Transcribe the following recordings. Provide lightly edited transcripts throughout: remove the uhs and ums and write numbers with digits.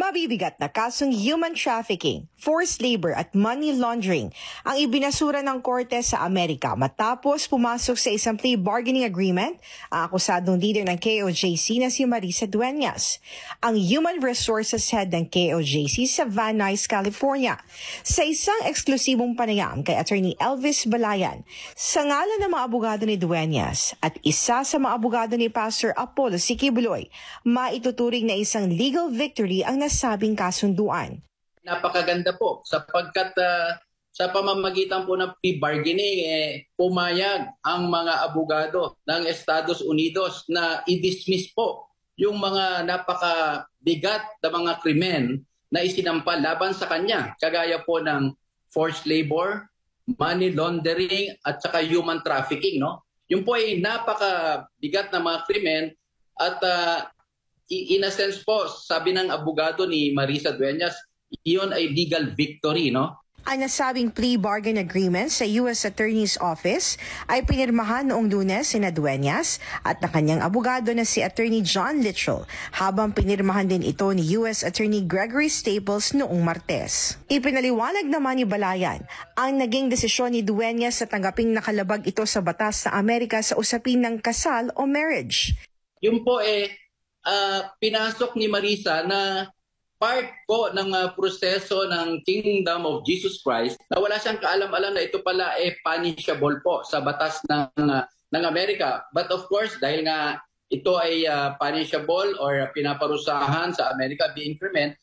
Mabibigat na kasong human trafficking, forced labor at money laundering ang ibinasura ng korte sa Amerika matapos pumasok sa isang plea bargaining agreement ang akusadong leader ng KOJC na si Marisa Dueñas, ang Human Resources Head ng KOJC sa Van Nuys, California. Sa isang eksklusibong panayam kay Attorney Elvis Balayan, sa ngalan ng mga abogado ni Dueñas at isa sa mga abogado ni Pastor Apollo Siquibuloy, maituturing na isang legal victory ang nasabing kasunduan. Napakaganda po sapagkat sa pamamagitan po ng plea bargaining pumayag ang mga abogado ng Estados Unidos na i-dismiss po yung mga napakabigat na mga krimen na isinampa laban sa kanya, kagaya po ng forced labor, money laundering at saka human trafficking, no? Yung po ay napakabigat na mga krimen at in a sense po, sabi ng abogado ni Marisa Dueñas, iyon ay legal victory, no? Ang nasabing plea bargain agreement sa U.S. Attorney's Office ay pinirmahan noong Lunes si Dueñas at na kanyang abogado na si Attorney John Litchell, habang pinirmahan din ito ni U.S. Attorney Gregory Staples noong Martes. Ipinaliwanag naman ni Balayan ang naging desisyon ni Dueñas sa tanggaping nakalabag ito sa batas sa Amerika sa usapin ng kasal o marriage. Yun po pinasok ni Marisa na part po ng proseso ng Kingdom of Jesus Christ na wala siyang kaalam-alam na ito pala punishable po sa batas ng Amerika. But of course, dahil nga ito ay punishable or pinaparusahan sa Amerika, being krimen,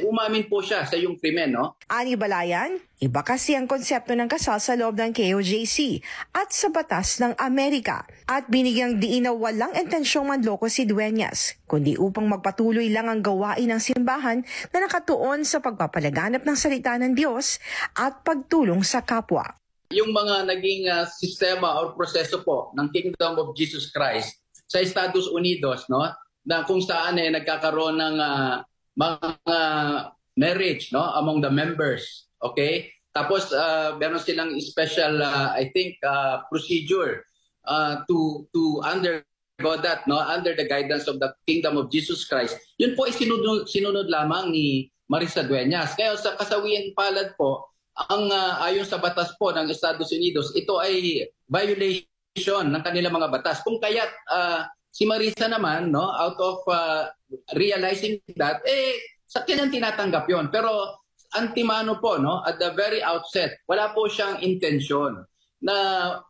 umamin po siya sa yung krimen, no? Ani Balayan, iba kasi ang konsepto ng kasal sa loob ng KOJC at sa batas ng Amerika. At binigyang diin na walang intensyong manloko si Dueñas, kundi upang magpatuloy lang ang gawain ng simbahan na nakatuon sa pagpapalaganap ng salita ng Diyos at pagtulong sa kapwa. Yung mga naging sistema o proseso po ng Kingdom of Jesus Christ sa Estados Unidos, no, na kung saan nagkakaroon ng mga marriage, no, among the members, okay? Tapos meron silang special procedure to undergo that, no, under the guidance of the Kingdom of Jesus Christ. Yun po ay sinunod lamang ni Marisa Dueñas. Kaya sa kasawian palad po, ang ayon sa batas po ng Estados Unidos, ito ay violation ng kanilang mga batas. Kung kaya't si Marisa naman, no, out of realizing that, sa kanyang tinatanggap yon. Pero antimano po, no, at the very outset, wala po siyang intensyon na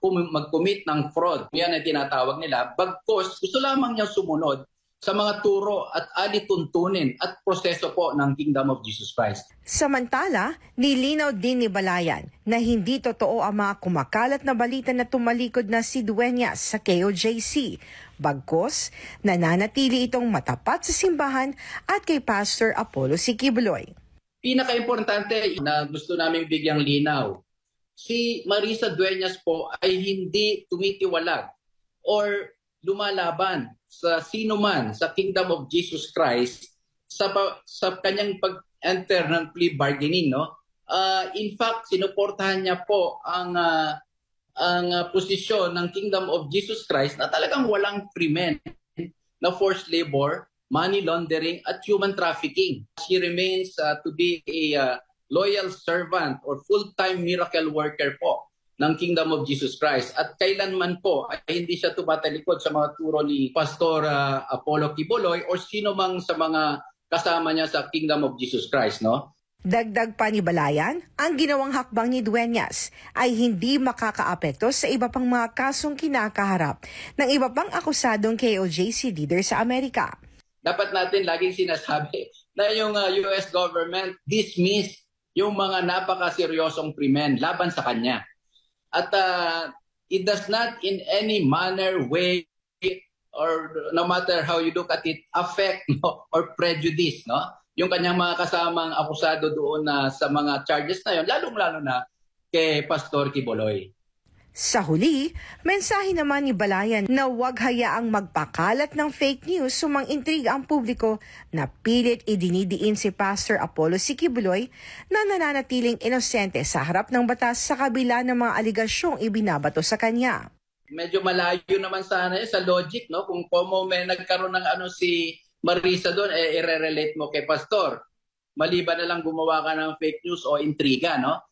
mag-commit ng fraud. Yan ang tinatawag nila. Bagkus, gusto lamang niya sumunod sa mga turo at alituntunin at proseso po ng Kingdom of Jesus Christ. Samantala, nilinaw din ni Balayan na hindi totoo ang mga kumakalat na balita na tumalikod na si Dueñas sa KOJC. Bagkus, nananatili itong matapat sa simbahan at kay Pastor Apollo Siquibuloy. Pinaka-importante na gusto naming bigyang linaw, si Marisa Dueñas po ay hindi tumitiwalag or lumalaban sa sino man sa Kingdom of Jesus Christ sa kanyang pag-enter ng plea bargaining, no? In fact, sinuportahan niya po ang posisyon ng Kingdom of Jesus Christ na talagang walang krimen na forced labor, money laundering at human trafficking. She remains to be a loyal servant or full-time miracle worker po ng Kingdom of Jesus Christ. At kailanman po ay hindi siya tumatalikod sa mga turo ni Pastor Apollo Siquibuloy o sino mang sa mga kasama niya sa Kingdom of Jesus Christ, no? Dagdag pa ni Balayan, ang ginawang hakbang ni Dueñas ay hindi makakaapekto sa iba pang mga kasong kinakaharap ng iba pang akusadong KOJC leader sa Amerika. Dapat natin laging sinasabi na yung US government dismiss yung mga napakaseryosong krimen laban sa kanya. At it does not in any manner, way, or no matter how you look at it, affect, no, or prejudice, no, yung kanyang mga kasamang akusado doon sa mga charges na yun, lalong-lalo na kay Pastor Siquibuloy. Sa huli, mensahe naman ni Balayan na huwag hayaang magpakalat ng fake news sumang intriga ang publiko na pilit idinidiin si Pastor Apollo Siquibuloy na nananatiling inosente sa harap ng batas sa kabila ng mga aligasyong ibinabato sa kanya. Medyo malayo naman sana sa logic, no? Kung may nagkaroon ng si Marisa doon, i-relate mo kay pastor. Maliban na lang gumawa ka ng fake news o intriga, no?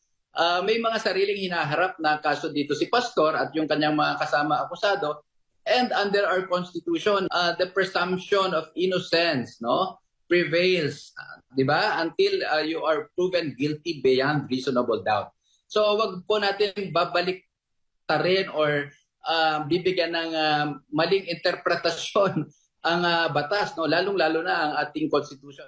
May mga sariling hinaharap na kaso dito si pastor at yung kanyang mga kasama akusado. And under our constitution, the presumption of innocence, no, prevails, 'di ba? Until you are proven guilty beyond reasonable doubt. So wag po natin babalik rin or bibigyan ng maling interpretasyon ang batas, no, lalong-lalo na ang ating constitution.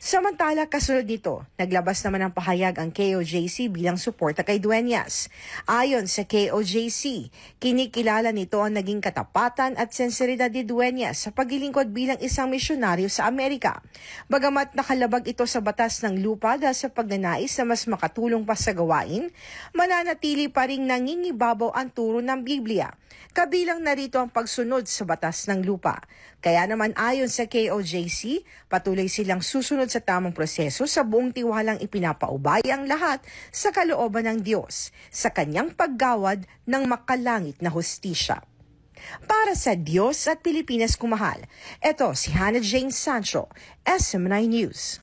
Samantala, kasunod nito, naglabas naman ng pahayag ang KOJC bilang suporta kay Dueñas. Ayon sa KOJC, kinikilala nito ang naging katapatan at sinseridad ni Dueñas sa paglilingkod bilang isang misyonaryo sa Amerika. Bagamat nakalabag ito sa batas ng lupa dahil sa pagnanais na mas makatulong pa sa gawain, mananatili pa ring nangingibabaw ang turo ng Biblia. Kabilang narito ang pagsunod sa batas ng lupa. Kaya naman ayon sa KOJC, patuloy silang susunod sa tamang proseso sa buong tiwalang ipinapaubay ang lahat sa kalooban ng Diyos sa kanyang paggawad ng makalangit na hustisya. Para sa Diyos at Pilipinas kumahal, ito si Hannah Jane Sancho, SM9 News.